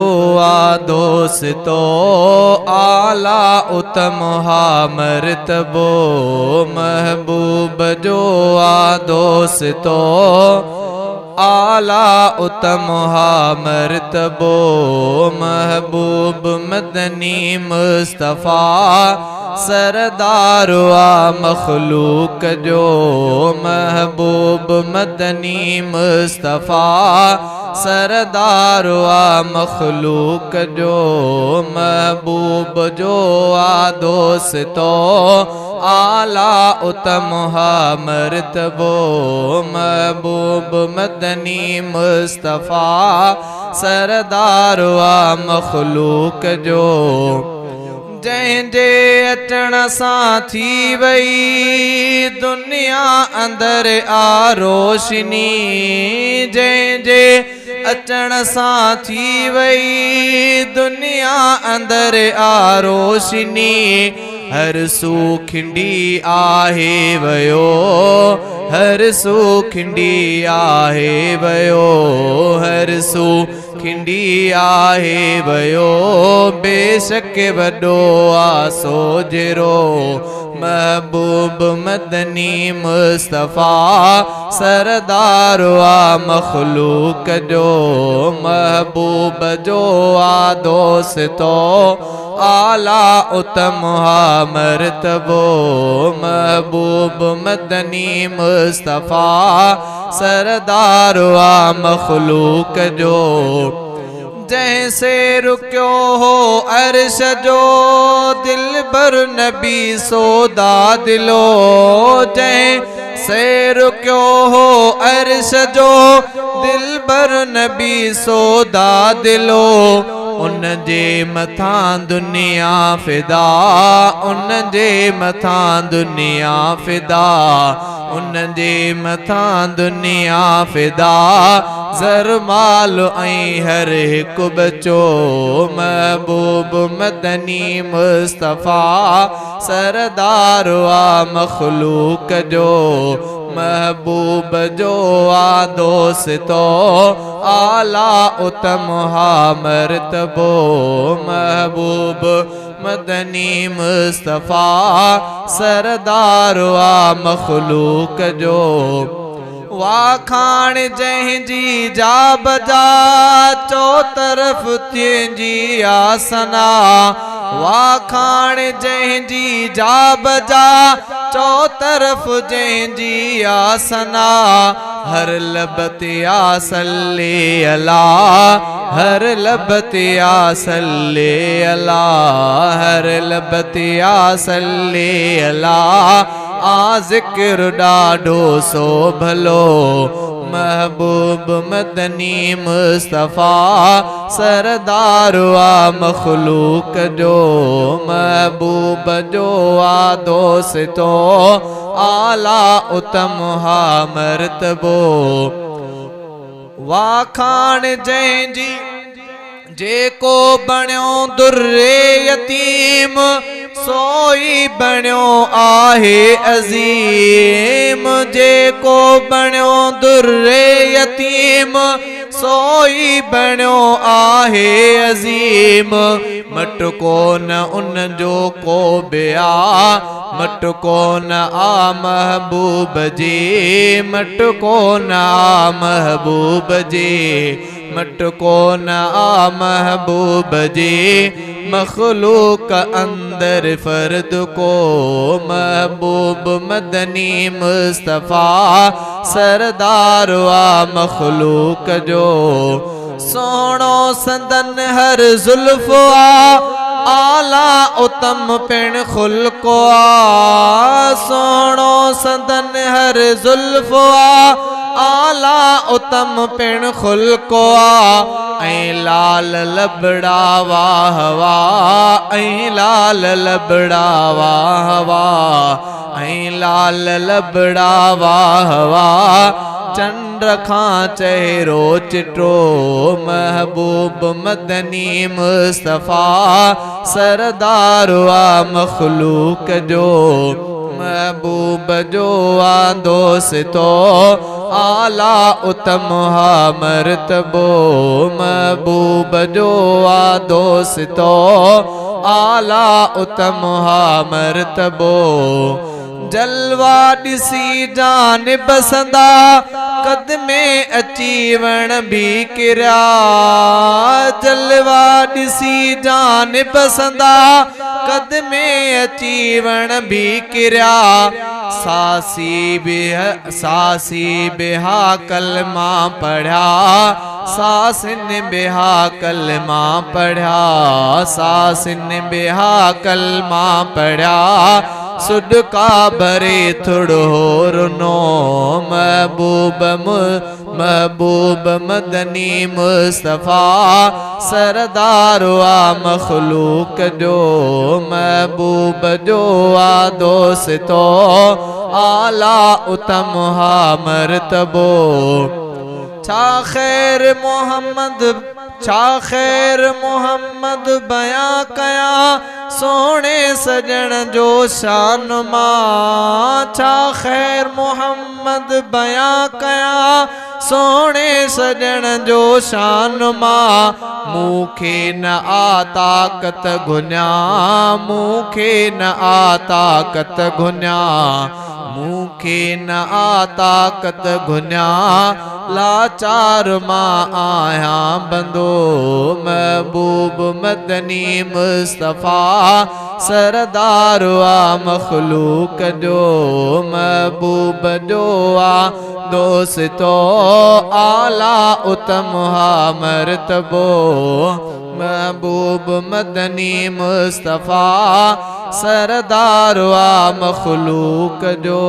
आ दोस्तो आला उत्तम हा मर्तबो महबूब जो आ दोस्तो आला उत्तम हा मर्तबो महबूब मदनी मुस्तफ़ा सरदार आ मखलूक जो महबूब मदनी मुस्तफ़ा सरदार आ मखलूक जो महबूब जो आ दोस्तो आला उत्तम हा मर्तबो महबूब मदनी मुस्तफ़ा सरदार आ मखलूक जो जंहिंजे अचण सां थी वई दुनिया अंदर आ रोशनी जंहिंजे अचण सां थी वई दुनिया अंदर आ रोशनी हर सू खिंडी आहे वयो हर सू खिंडी आहे वयो हर सू खिंडी आहे वयो बेशक वॾो आ सोजरो महबूब मदनी मुस्तफ़ा सरदार आ मखलूक जो महबूब जो आ दोस्तो आला उत्तम हा मर्तबो महबूब मदनी मुस्तफ़ा सरदार आ मखलूक जो जैसे रुक्यो हो अर्श जो दिल बर नबी सोदा दिलो जैसे रुक्यो हो अर्श जो दिल बर नबी सोदा दिलो उन जे मथां दुनिया फिदा उन जे मथां दुनिया फिदा उन जे मथां दुनिया फिदा ज़र माल ऐं हर हिकु बचो महबूब मदनी मुस्तफ़ा सरदार आ मखलूक जो महबूब जो आ दोस्तो आला उत्तम हा मर्तबो महबूब मदनी मुस्तफ़ा सरदार आ मखलूक जो वाखाण जंहिंजी जा बजा चो तरफ़ तुंहिंजी आसना वाखाण जंहिंजी जा बजा चो तरफ़ जंहिंजी आसना हर लबत या सल्ले अला हर लबत या सल्ले अला हर लबत या सल्ले अला आ ज़िक्र ॾाढो सो भलो महबूब मदनी मुस्तफ़ा सरदार आ मखलूक जो महबूब जो आ दोस्तो आला उत्तम हा मर्तबो वाखाण जंहिंजी जेको बणियो दुर्रे यतीम सोई बणियो आहे अज़ीम जेको बणियो दुर्रे यतीम सोई बणियो आहे अज़ीम मटको न उन जो को बिया मटको न आ महबूब जी मटको न आ महबूब जी मटको न आ महबूब जी मखलूक अंदर फर्द को महबूब मदनी मुस्तफ़ा सरदार आ मखलूक जो सोणो संदन हर जुल्फ़ आला उत्तम पिण खुल्को सोणो संदन हर जुल्फ़ आला उत्तम पिण खुल्को ऐं लाल लबड़ा वाह वाह ऐं लाल लबड़ा वाह वाह ऐं लाल लबड़ा वाह वाह चंद्र खां चेहरो चिटो महबूब मदनी मुस्तफ़ा सरदार आ मखलूक जो महबूब जो आ दोस्तो आला उत्तम हा मर्तबो महबूब जो आ दोस्तो आला उत्तम हा मर्तबो जलवा दिसी जान बसंदा कदमे अची वण भी किरा जलवा दिसी जान बसंदा कदमे अची वण भी किरा सासी बिहा कलमा पढ़ा सासिन बिहा कलमा पढ़ा सासिन बिहा कलमा पढ़ा सुडका भरे थोड़ो रुनो महबूब मदनी मुस्तफ़ा सरदार आ मखलूक जो महबूब जो आ दोस्तो आला उत्तम हा मर्तबो छा खैर मोहम्मद बयां कया सोने सजन जो शान मां छा खैर मोहम्मद बयां कया सोने सजन जो शान मां मूंखे न आ ताकत गुन्या मूंखे न आ ताकत गुन्या मूंखे न आ ताकत गुन्या लाचार मां आया बंदो महबूब मदनी मुस्तफ़ा सरदार आ मखलूक जो महबूब जो आ दोस्तो आला उत्तम हा मर्तबो महबूब मदनी मुस्तफ़ा सरदार आ मखलूक जो।